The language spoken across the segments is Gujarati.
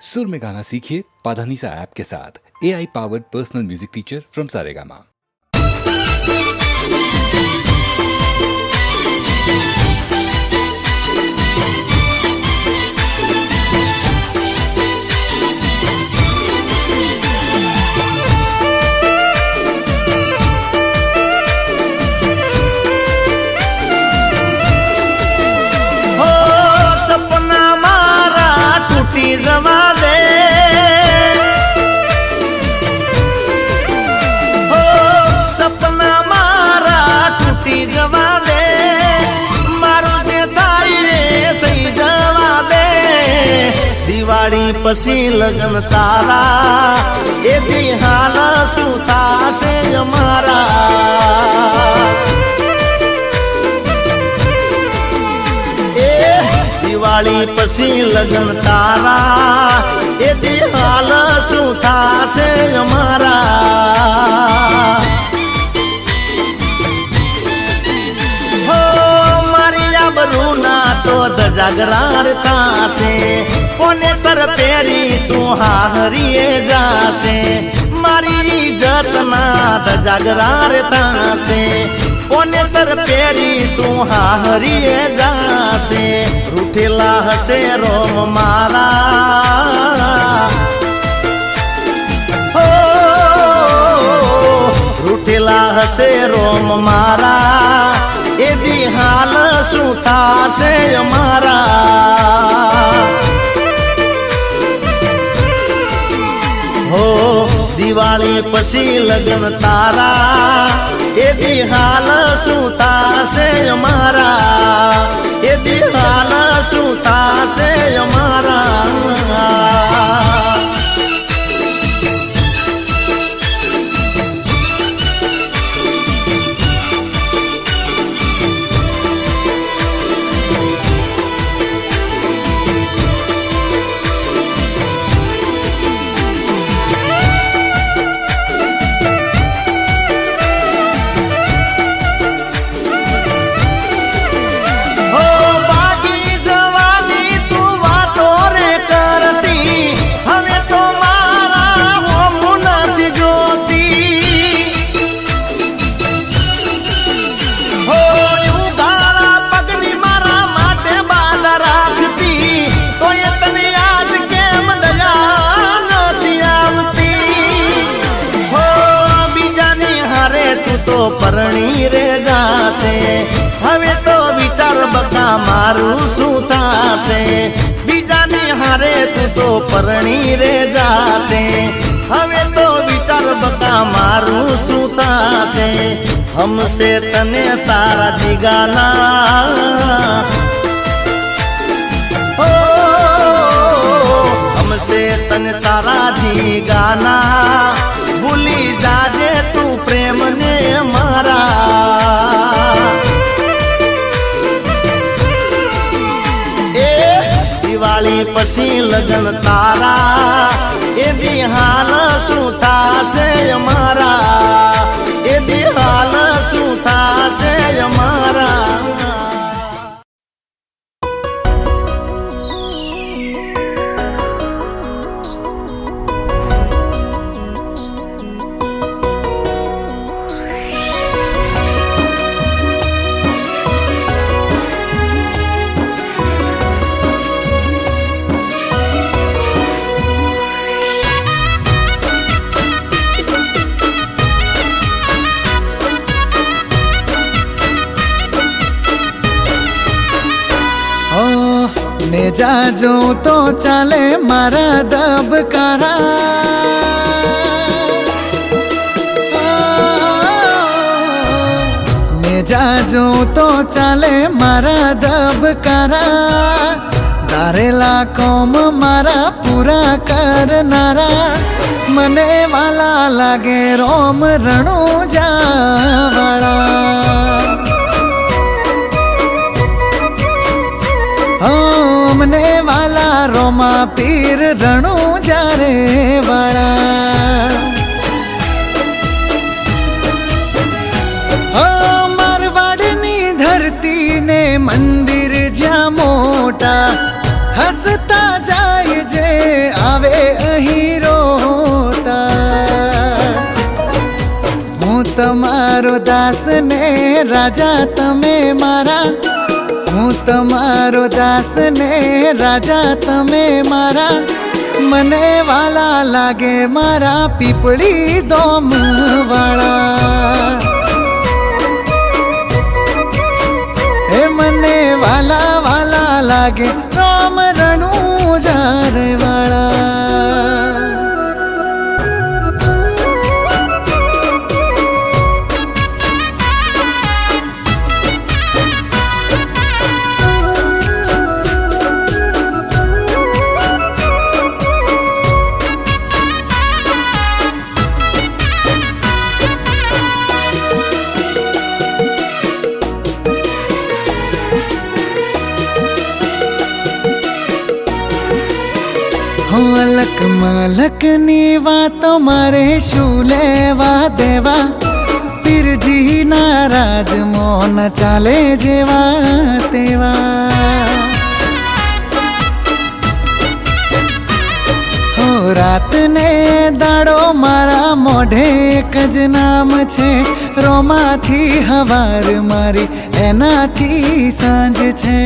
सुर में गाना सीखिए पाधानीसा ऐप के साथ। AI powered personal music teacher from Saregama. Diwali પછી લગન તારા એ દિહાલ સુતા છે અમારા એ દિવાળી પછી લગન તારા એ દિહાલ સુતા છે અમારા હો મારી આબરૂ ના તો જાગરાર થાશે કોને તર પેરી તું હારીએ જાશે મારી ઇજ્જત ના જાગરાર થાશે કોને તર પેરી તું હારીએ જાશે રૂઠેલા હશે રોમ મારા હો રૂઠેલા હશે રોમ મારા એ દિહાલ શું થાશે અમારા હો દિવાળી પછી લગન તારા એ દિહાલ શું થાશે અમારા એ દિહાલ શું થાશે અમારા પરણી રે જાશે હવે તો વિચાર બકા મારું શું થાશે બીજાની હારે તું તો પરણી રે જાશે હવે તો વિચાર બકા મારું શું થાશે હમસે તને તારા જીગાના હો હમસે તને તારા જીગાના ભૂલી જાજે તું પ્રેમ ને મારા એ દિવાળી પછી લગન તારા એ દિહાલ શું થાશે અમારા એ દિહાલ શું થાશે અમારા ને જાજો તો ચાલે મારા દબકારા ને જાજો તો ચાલે મારા દબકારા ધારેલા કોમ મારા પૂરા કરનારા મને વાલા લાગે રોમ રણુજાવાળા મને વાલા રોમા પીર રણુજા રે વાળા મારવાડની ધરતી ને મંદિર જ્યાં મોટા હસતા જાય જે દાસ ને રાજા તમે મારા, હું તમારો દાસ ને રાજા તમે મારા, મને વાલા લાગે મારા પીપળી દોમ વાળા. એ મને વાલા વાલા લાગે રામ રણુજાર વાળા. અલક મલકની વાતો મારે શું લેવા દેવા, પીરજી ના રાજ મોન ચાલે જેવા તેવા. હો રાત ને દાડો મારા મોઢે એક જ નામ છે, રોમાંથી હવાર મારી એનાથી સાંજ છે.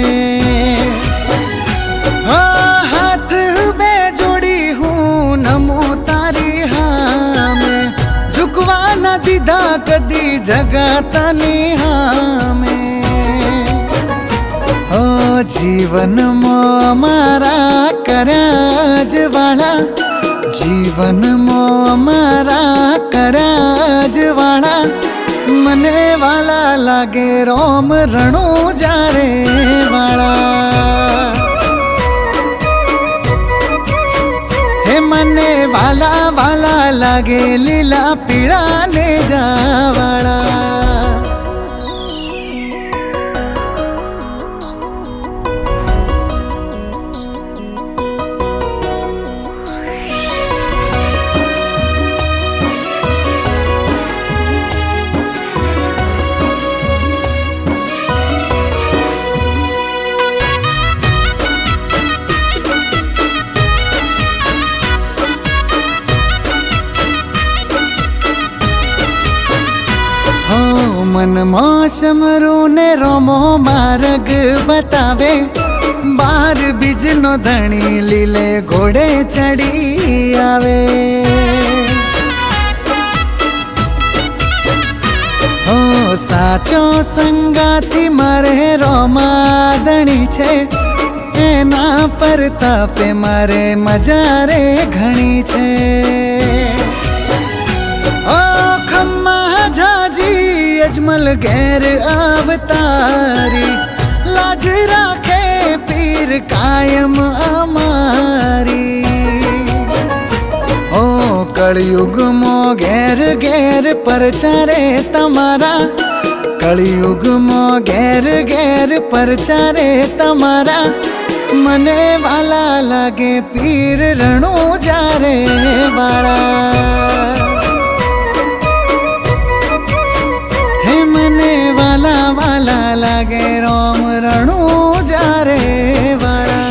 હાથ બે જોડી હું નમો તારી હામે, ઝુકવા ન દીધા કદી જગતની હામે. ઓ જીવનમાં મારા કર્યા જ વાળા, જીવનમાં મારા કર્યા જ વાળા, મને વાલા લાગે રોમ રણુજારે વાળા. મને વાલા વાલા લાગે લીલા પીળા ને જાવાળા. મનમાં સમરું ને રોમો માર્ગ બતાવે, બાર બીજનો ધણી લીલે ઘોડે ચડી આવે. હો સાચો સંગાથી મારે રોમાદણી છે, એના પર તાપે મારે મજા રે ઘણી છે. ઓ ખમ્મા જાજી અજમલ ઘેર અવતારી, લાજ રાખે પીર કાયમ અમારી. ઓ કળયુગમાં ઘેર ઘેર પરચારે તમારા, કળયુગમાં ઘેર ઘેર પરચારે તમારા, મને વાલા લાગે પીર રણુજારે વાળા. મને વાલા વાલા લાગે રોમ રણુજારે વાળા.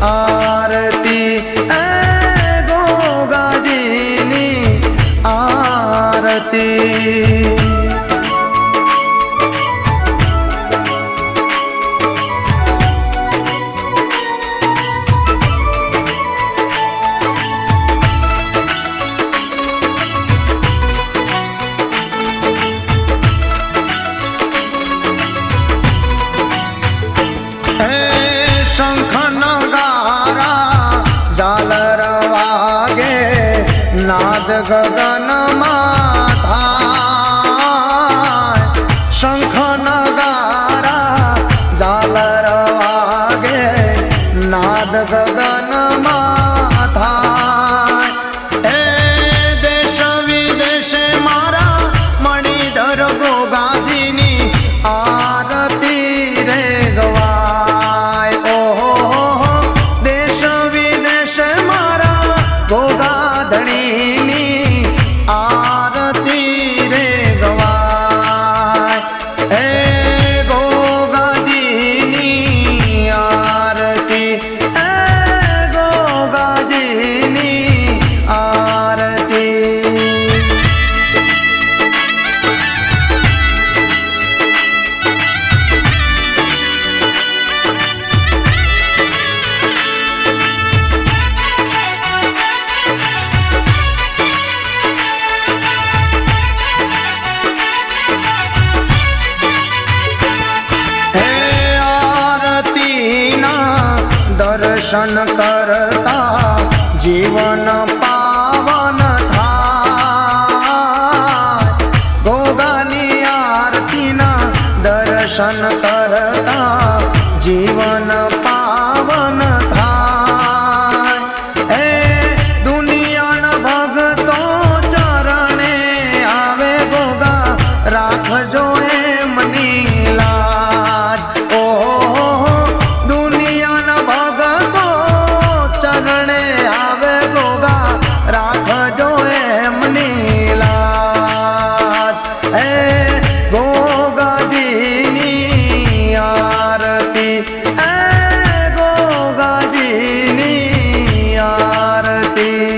આર ગગનમાં થાય શંખ નગારા ઝાલર વાગે નાદ ગગનમાં થાય એ દેશ વિદેશે મારા મણિધર ગોગાજીની આરતી રે ગવાય ઓહો દેશ વિદેશે મારા ગોગાધણીની આરતી રે ગવાય એ ગોગાજીની આરતી એ ગોગાજીની આરતી દર્શન કરતા જીવન પાવન થાય ગોગાની આરતીના દર્શન કરતા જીવન પાવન થાય એ દુનિયાના ભગતો ચરણે આવે ગોગા રાખજો એમની લાજ ઓહો ચરણે આવે ગોગા રાખજો એમની લાજ એ ગોગાજીની આરતી એ ગોગાજીની આરતી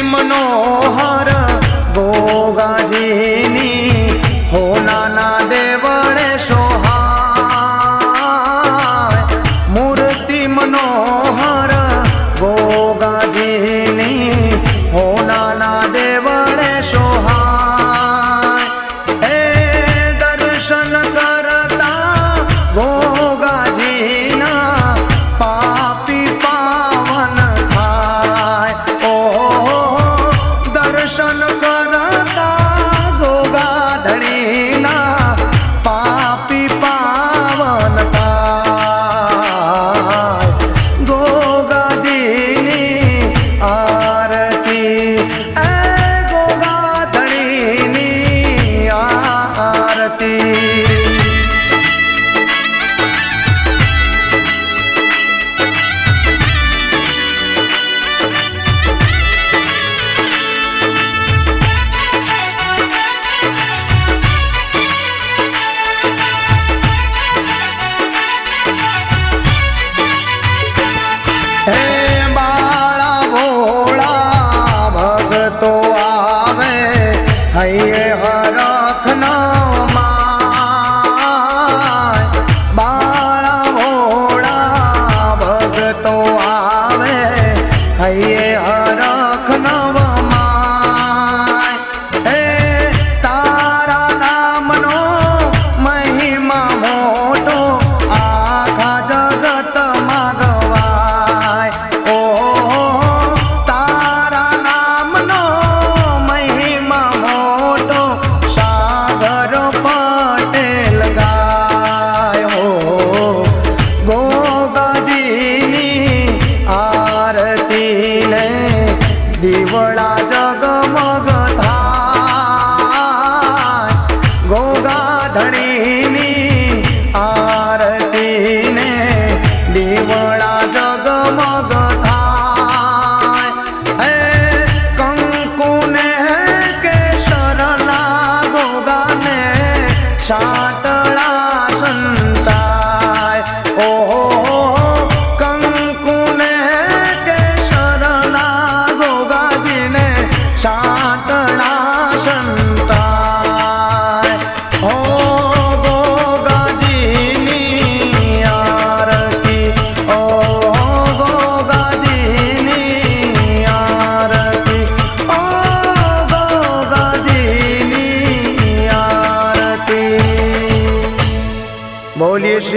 મનોહર ગોગાજીની હોનાના દેવળે સોહાય મૂર્તિ મનોહર ગોગાજીની હોનાના દેવળે સોહાય એ દર્શન કરતા ગોગાજીના પાપી પાવન થાય દર્શન કરતા ગોગાધણીના પાપી પાવન થાય ગોગાજીની આરતી એ ગોગાધણીની આરતી હૈયે હરખ નો માય બાળા ભોળા ભગતો આવે હૈયે હરખ નવ માય એ તારા નામનો મહિમા મોટો આખા જગતમાં ગવાય ઓહો તારા નામનો મહિમા મોટો સાગર પટેલ ગાયો ગોગાજીની આરતીને દીવડા જગમગ થાય ગોગાધણીની આરતીને દીવડા જગમગ થાય એ કંકુને કેસરના ગોગાને સાટળા સંતાય ઓહો કંકુને કેસરના ગોગાજીને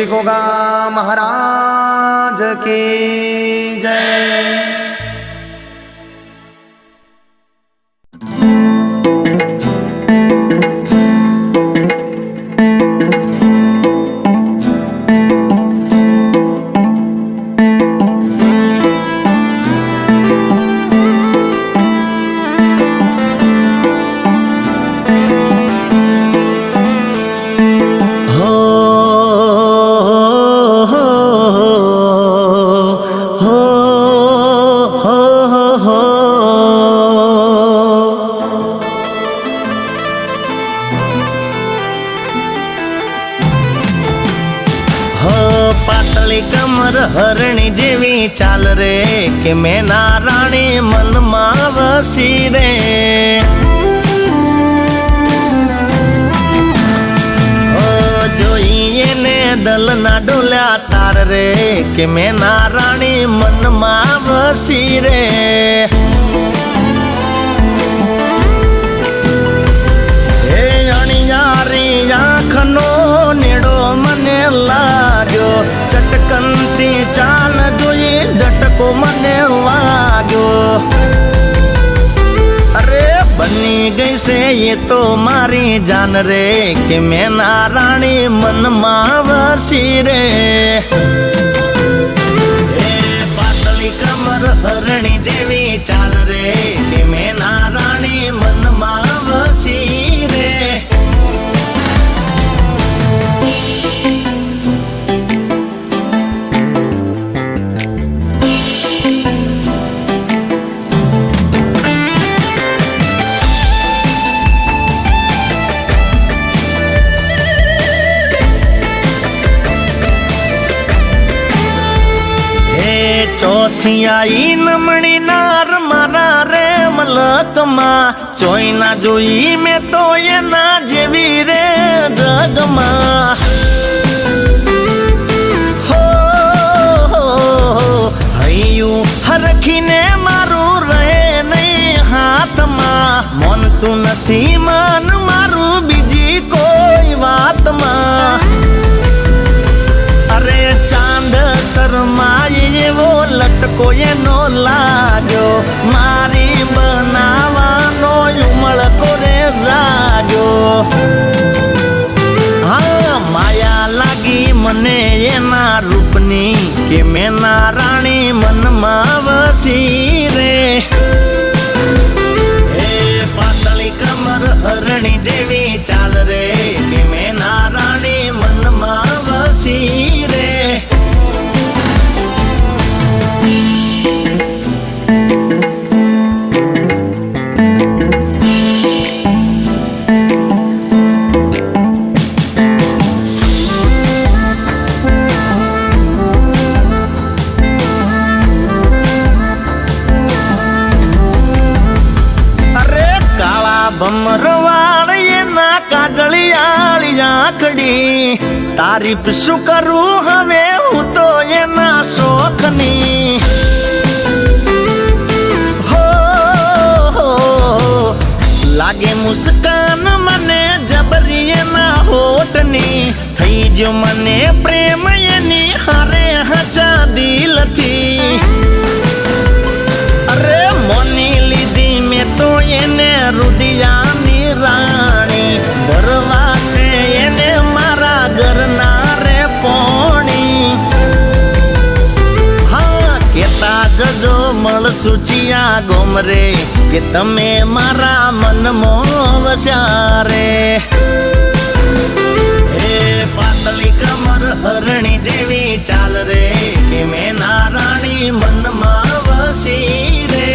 શ્રી ગોગા મહારાજ કી જય. પાતળી કમર હરણી જેવી ચાલ રે કે મેના રાણી મનમાં વસી રે. જોઈએ ને દલના ડોલ્યા તાર રે કે મેના રાણી મનમાં વસી રે. હે અણિયારી આંખનો નેડો મને લાગ્યો, ચટકનથી ચાલ જોઈ ઝટકો મને વાગ્યો. અરે બની ગઈ છે એ તો મારી જાન રે કે મેના રાણી મનમાં વસી રે. પાતળી કમર હરણી જેવી ચાલ રે કે મેના રાણી મનમાં વસી રે. ચોથી આઈ નમણી નાર મારા રે મલકમાં, ચોઈ ના જોઈ મેં તો એના જેવી રે જગમાં. હો હૈયું હરખીને મારું રહે નહીં હાથમાં, મનતું નથી મન મારું બીજી કોઈ વાતમાં. અરે ચાંદ શરમાય એવો લટકો એનો લાગ્યો, મારી બનાવાનો ઉમળકો રે જાગ્યો. હા માયા લાગી મને એના રૂપની કે મેના રાણી મનમાં વસી રે. પાતળી કમર હરણી જેવી ચાલ રે કે મેના રાણી મનમાં વસી રે. ભમરવાળ એના કાજળિયાળી આંખડી, તારીફ શું કરું હવે હું તો એના શોખની. હો લાગે મુસ્કાન મને જબરી એના હોઠની, થઈ જો મને પ્રેમ એની હારે હચા દિલથી. અરે મોની લીધી મેં તો એને રુદિયાની રાણી, ભરવા છે એને મારા ઘરના રે પોણી. હા કેતા જજો મળશું ચિયા ગોમરે કે તમે મારા મનમાં વસ્યા રે. પાતળી કમર હરણી જેવી ચાલ રે કે મેના રાણી મનમાં વસી રે.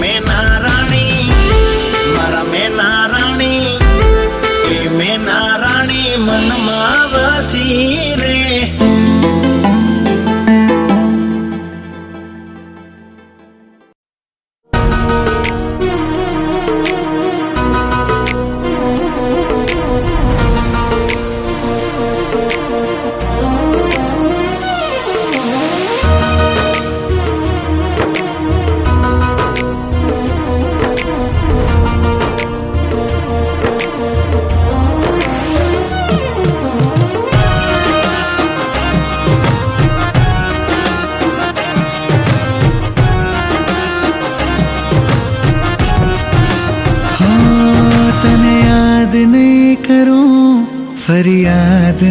મેના રાણી મારા મેના રાણી, એ મેના રાણી મનમાં વસી રે.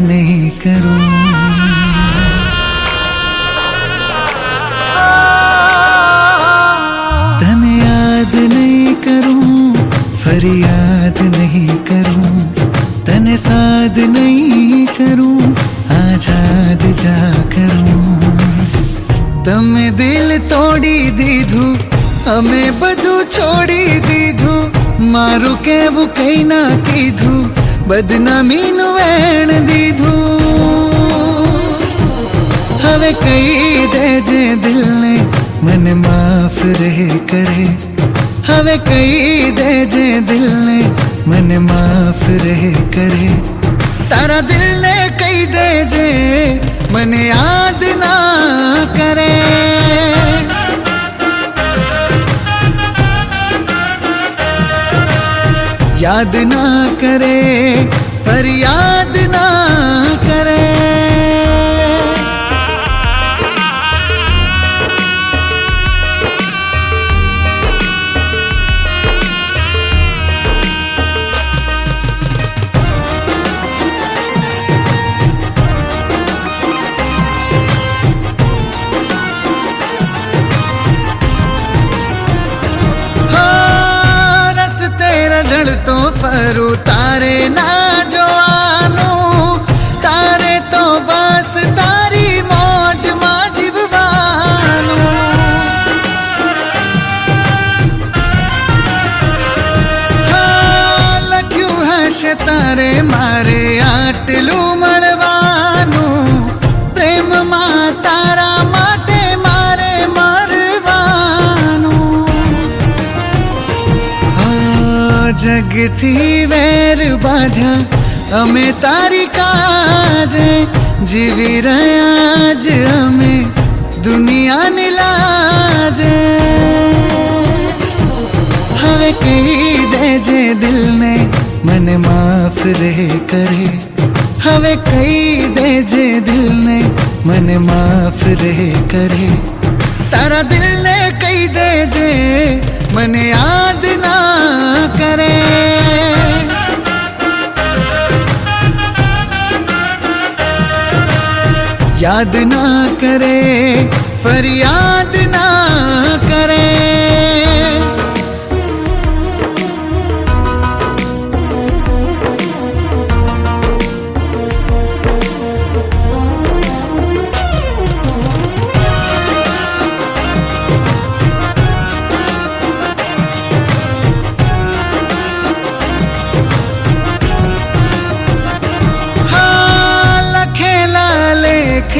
नहीं करूं तने याद नहीं करूं फरियाद नहीं करूं तने साध नहीं करूं आजाद जा करूं तमे दिल तोड़ी दीधु અમે બધું છોડી દીધું મારું કેવું કઈ ના કીધું બદનામીનું વેણ દીધું હવે કહી દેજે દિલને મને માફ રહે કરે હવે કહી દેજે દિલને મને માફ રહે કરે તારા દિલને કહી દેજે મને યાદ ના કરે याद ना करे फरियाद ना करे તો ફરું તારે ના જોવાનું તારે તો બસ તારી મોજમાં જીવવાનું લખ્યું હશે તારે મારે આટલું મળવાનું પ્રેમમાં તારા માટે મારે મરવાનું જગથી વેર બાંધ્યા અમે તારી કાજે જીવી રહ્યા જ અમે દુનિયાની લાજે હવે કહી દેજે દિલને મને માફ રહે કરે હવે કહી દેજે દિલને મને માફ રહે કરે તારા દિલને કહી દેજે મને યાદ ના કરે યાદ ના કરે ફરિયાદ ના કરે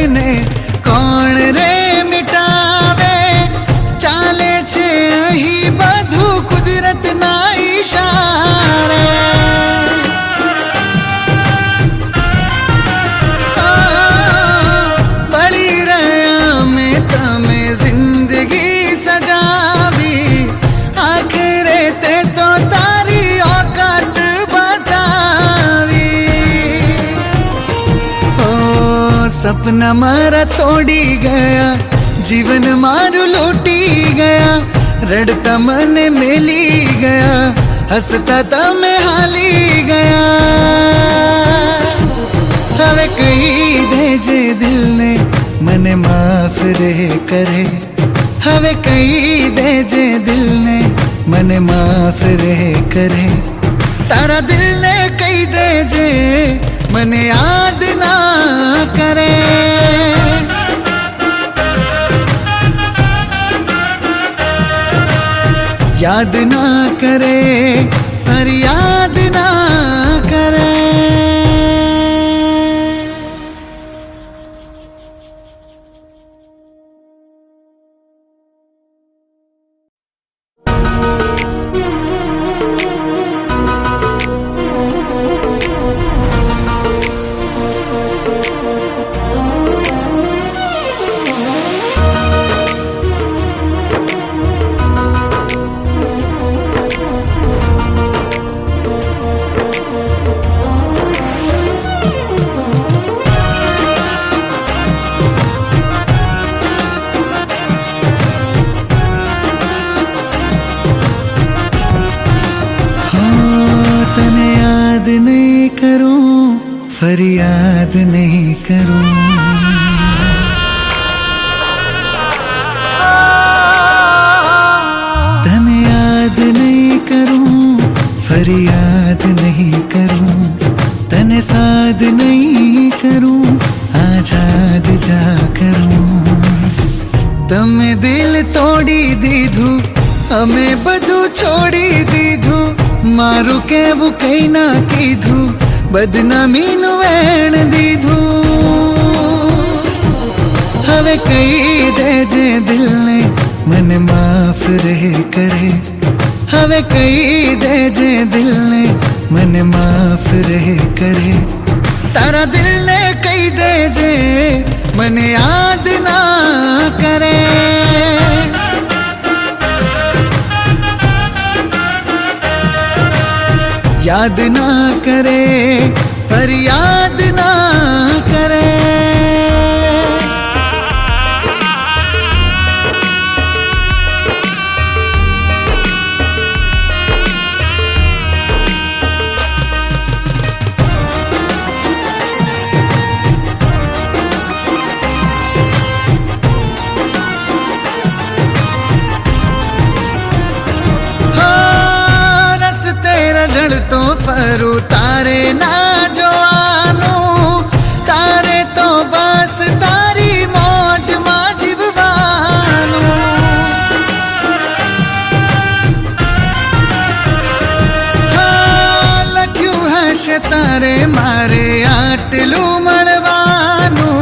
ને કોણ રે મિટાવે ચાલે છે અહીં બધું કુદરતના ઈશારે બળી રહ્યા મેં તમે જિંદગી સજાવી આખરે તે તો તારી औकात सपना मारा तोड़ी गया जीवन मारू लूटी गया रड़ता मन मेली गया हंसता तमे हाली ગયા હવે કહી દેજે દિલને મને માફ રહે કરે હવે કહી દેજે દિલને મને માફ રહે કરે તારા દિલને કહી દેજે મને યાદ ના કરે યાદ ના કરે ફરિયાદ ના કરે फरियाद नहीं करूं। तने याद नहीं करूं, फरियाद नहीं करूं, तने साध नहीं करूं, आजाद जा करूं। तमे दिल तोड़ी दीधु, अमे बधु छोड़ी दीधु, मारू केवुं कई ना कीधु, बदनामीनु वेण दीधु। हवे कही देजे दिल ने मन माफ रहे करे, हवे कही देजे दिल ने मन माफ रहे करे। तारा दिल ने कही देजे मन याद ना करे। याद ना करे, फरियाद ना करे। तो फरू तारे ना जोआनो, तारे तो बस तारी मौज मां जीववानो। हाँ लख्यू हशे तारे मारे आटलू मळवानो,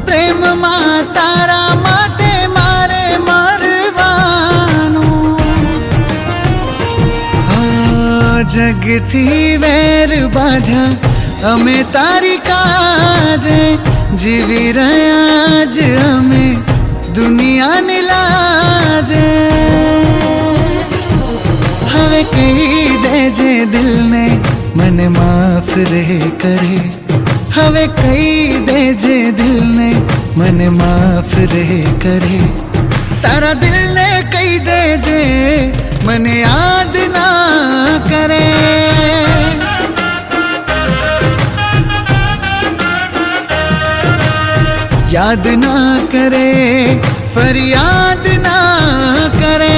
प्रेम मां तारा माटे मारे मरवानो। जगती वेर बाधा अमे तारी काजे, जीवी रयाज अमे दुनिया ने लाजे। हवे कही देजे दिल ने मन माफ रहे करे, हवे कही देजे दिल ने मन माफ रहे करे। तारा दिल ने कही देजे मन याद ना करे। याद ना करे, फरियाद ना करे।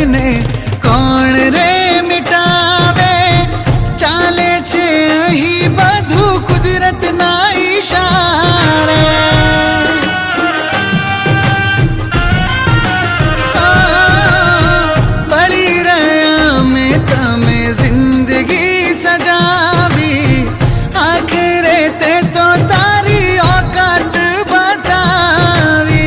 ने कौन रे मिटावे, चाले छे अही बधु कुदरत ना इशारे। पड़ी रहा में तमे जिंदगी सजावी, आखिरे ते तो तारी औकात बतावी।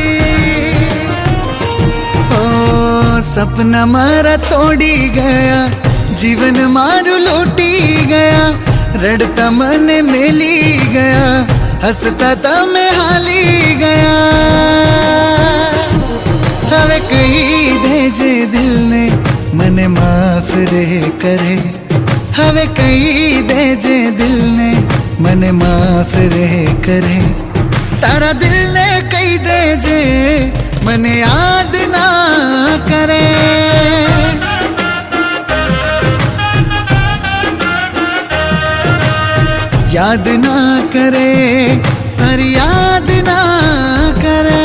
सपना मारा तोड़ी गया, जीवन मारू लूटी गया, रड़ता मन मेली गया, हंसता तमे हाली गया। हवे कही देजे दिल ने मन माफ रहे करे, हवे कही देजे दिल ने मन माफ रहे करे। तारा दिल ने कही देजे मन याद ना करे। याद ना करे, फरियाद ना करे।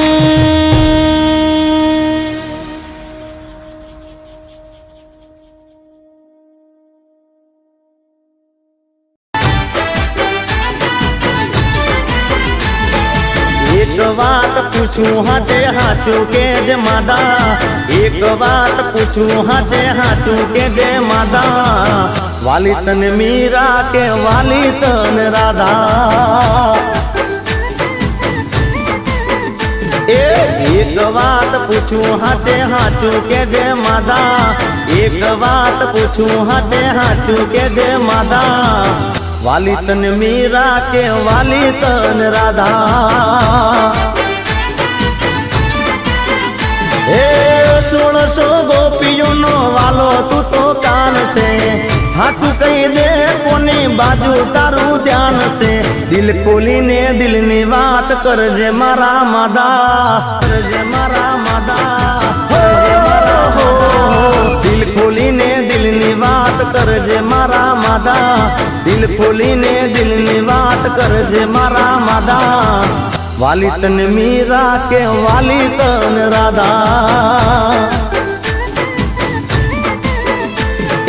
एक बात पूछूं हाचे हाचू के जे मादा, एक बात पूछूं हाचे हाचू के जे मादा। वाली तन मीरा के वाली तन राधा। एक बात पूछूं हाचे हाचू के जे मादा, एक बात पूछूं हाचे हाचू के जे मादा। वाली तन मीरा के वाली तन राधा। 1600 ગોપીઓનો વાલો તું તો કાન છે, હાથું કહી દે કોની બાજુ તારું ધ્યાન છે. દિલ ખોલીને દિલની વાત કરજે મારા માદા, કરજે મારા માદા. દિલ ખોલીને દિલની વાત કરજે મારા માદા, દિલ ખોલીને દિલની વાત કરજે મારા માદા. વાલી તને મીરા કે વાલી તને રાધા,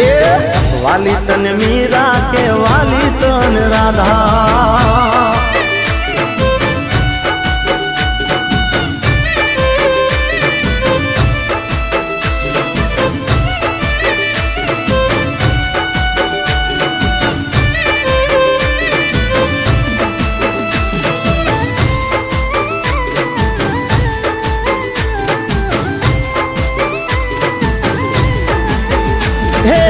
એ વાલી તને મીરા કે વાલી તને રાધા. હે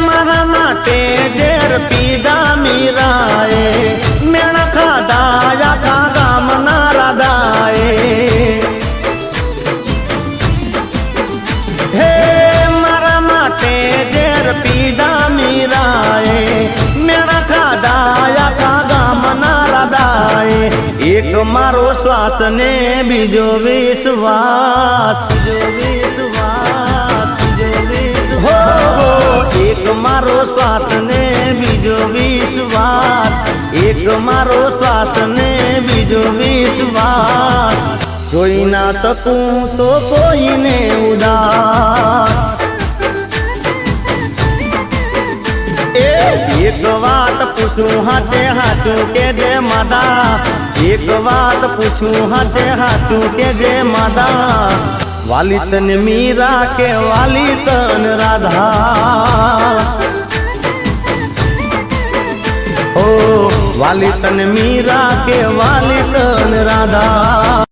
મારા માટે ઝેર પીધા મીરાએ, મેણા ખાધા આખા ગામના રાધાએ. હે મારા માટે ઝેર પીધા મીરાએ, મેણા ખાધા આખા ગામના રાધાએ. એક મારો શ્વાસ ને બીજો વિશ્વાસ, બીજો વિશ્વાસ, બીજો વિશ્વાસ. એક મારો શ્વાસ ને બીજો વિશ્વાસ, એક મારો શ્વાસ ને બીજો વિશ્વાસ. જોઈ ના શકું તો કોઈને ઉદાસ, એક વાત પૂછું હાચે હાચું કે જે માદા, એક વાત પૂછું હાચે હાચું કે જે માદા. વાલી તને મીરા કે વાલી તને રાધા, ઓ વાલી તને મીરા કે વાલી તને રાધા.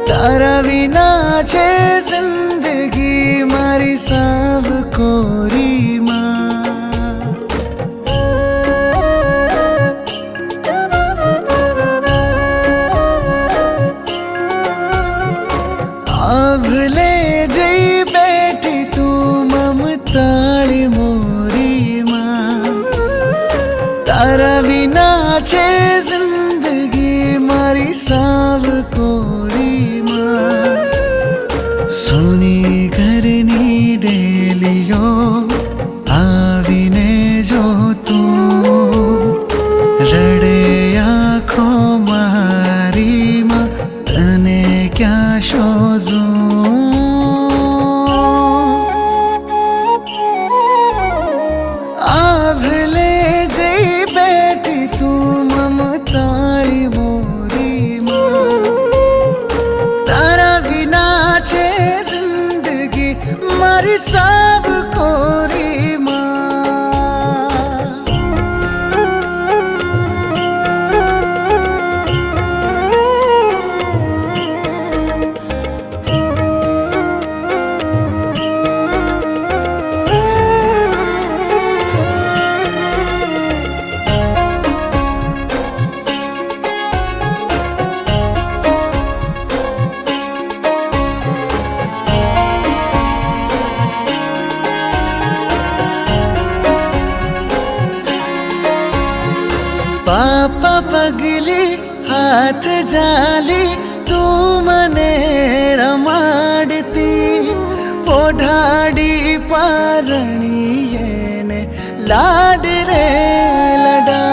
તારા વિના છે જિંદગી મારી સાવ કોરીમાં. આભલે જઈ બેઠી તું મમતાળી મોરીમાં. તારા વિના છે જિંદગી મારી સાવ કોરીમાં. સોની ઘરની ડેલીઓ આવીને જો તું રડે આંખો મારીમાં, તને ક્યાં શોધું. આભલે જઈ બેઠી તું મમતાળી મોરીમાં. તારા વિના છે જિંદગી મારી સાવ કોરીમાં. પાપા પગલી હાથ જાલી તું મને રમાડતી. પોઢાડી પારણીએ ને લાડ રે લડા.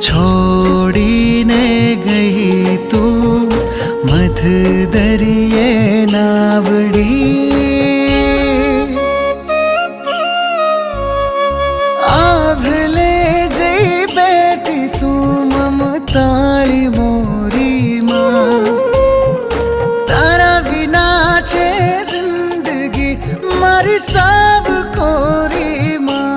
છોડીને ગઈ તું મધ દરિયે નાવડી આભલે જઈ બેઠી તું મમતાળી મોરીમાં તારા વિના છે જિંદગી મારી સાવ કોરીમાં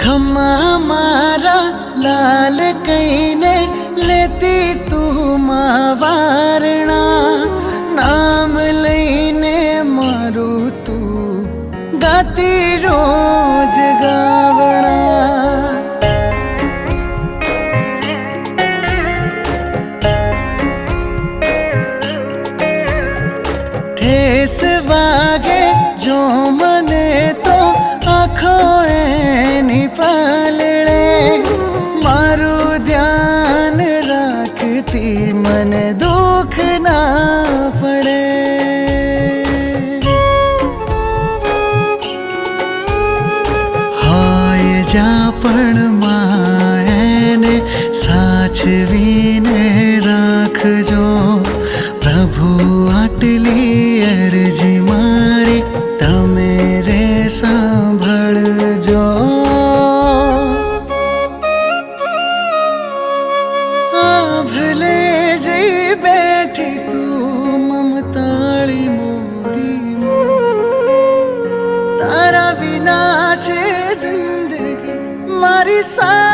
ખમ્મા મારા લાલ કહીને લેતી તું વારણા નામ લઈને મારું તું ગાતી રોજ ગાવણા ઠેસ વાગે જો મને તો આખો એની પાલળે મારું ધ્યાન રાખતી મને દુઃખ ના પડે હોય જા પણ માયને સાચવીને રાખજો પ્રભુ આટલી અરજી મારી તમે રે સાંભળજો ભલે જઈ બેઠી તું મમતાળી મોરી તારા વિના છે જિંદગી મારી સા